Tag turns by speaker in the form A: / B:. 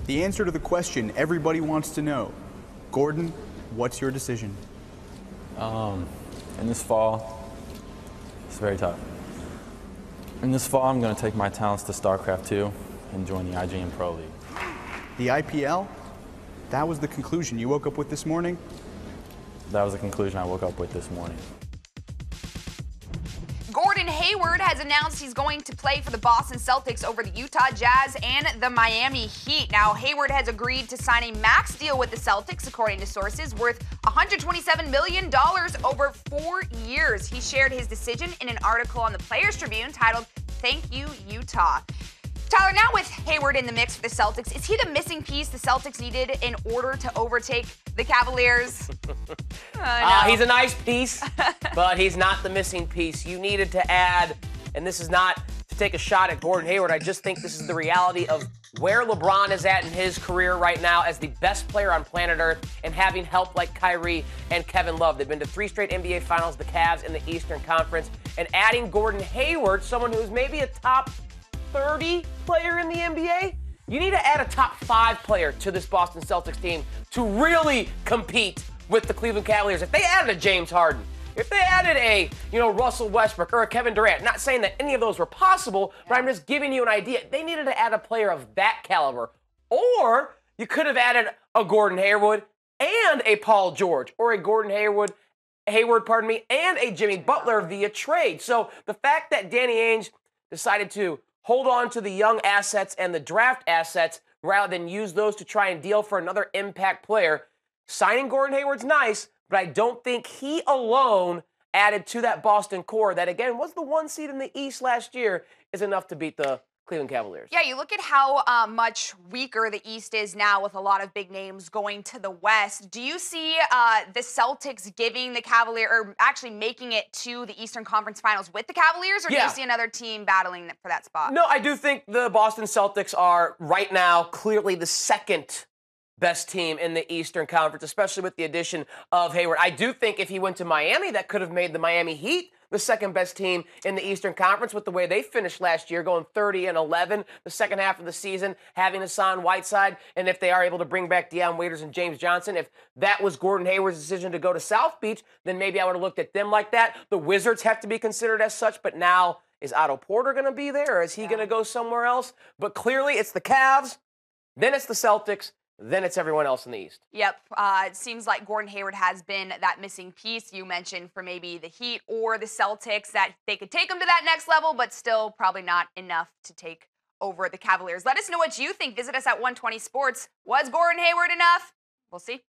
A: The answer to the question everybody wants to know. Gordon, what's your decision?
B: In this fall, it's very tough. In this fall, I'm going to take my talents to StarCraft 2 and join the IGN Pro League.
A: The IPL? That was the conclusion you woke up with this morning?
B: That was the conclusion I woke up with this morning.
C: Gordon Hayward has announced he's going to play for the Boston Celtics over the Utah Jazz and the Miami Heat. Now, Hayward has agreed to sign a max deal with the Celtics, according to sources, worth $127 million over 4 years. He shared his decision in an article on the Players Tribune titled, "Thank You, Utah." Tyler, now with Hayward in the mix for the Celtics, is he the missing piece the Celtics needed in order to overtake the Cavaliers? No.
D: He's a nice piece, but he's not the missing piece. You needed to add, and this is not to take a shot at Gordon Hayward, I just think this is the reality of where LeBron is at in his career right now as the best player on planet Earth and having help like Kyrie and Kevin Love. They've been to 3 straight NBA Finals, the Cavs in the Eastern Conference, and adding Gordon Hayward, someone who's maybe a top 30 player in the NBA, you need to add a top 5 player to this Boston Celtics team to really compete with the Cleveland Cavaliers. If they added a James Harden, if they added a, Russell Westbrook or a Kevin Durant, not saying that any of those were possible, but I'm just giving you an idea. They needed to add a player of that caliber. Or you could have added a Gordon Hayward and a Paul George, or a Gordon Hayward, and a Jimmy Butler via trade. So the fact that Danny Ainge decided to hold on to the young assets and the draft assets rather than use those to try and deal for another impact player. Signing Gordon Hayward's nice, but I don't think he alone added to that Boston core that, again, was the 1 seed in the East last year, is enough to beat the Cleveland Cavaliers.
C: Yeah, you look at how much weaker the East is now with a lot of big names going to the West. Do you see the Celtics giving the Cavaliers, or actually making it to the Eastern Conference Finals with the Cavaliers, or do you see another team battling for that spot?
D: No, I do think the Boston Celtics are right now clearly the second best team in the Eastern Conference, especially with the addition of Hayward. I do think if he went to Miami, that could have made the Miami Heat the second best team in the Eastern Conference with the way they finished last year, going 30-11 the second half of the season, having Hassan Whiteside, and if they are able to bring back Deion Waiters and James Johnson, if that was Gordon Hayward's decision to go to South Beach, then maybe I would have looked at them like that. The Wizards have to be considered as such, but now is Otto Porter going to be there, or is he going to go somewhere else? But clearly it's the Cavs, then it's the Celtics, then it's everyone else in the East.
C: Yep. It seems like Gordon Hayward has been that missing piece you mentioned for maybe the Heat or the Celtics, that they could take them to that next level, but still probably not enough to take over the Cavaliers. Let us know what you think. Visit us at 120 Sports. Was Gordon Hayward enough? We'll see.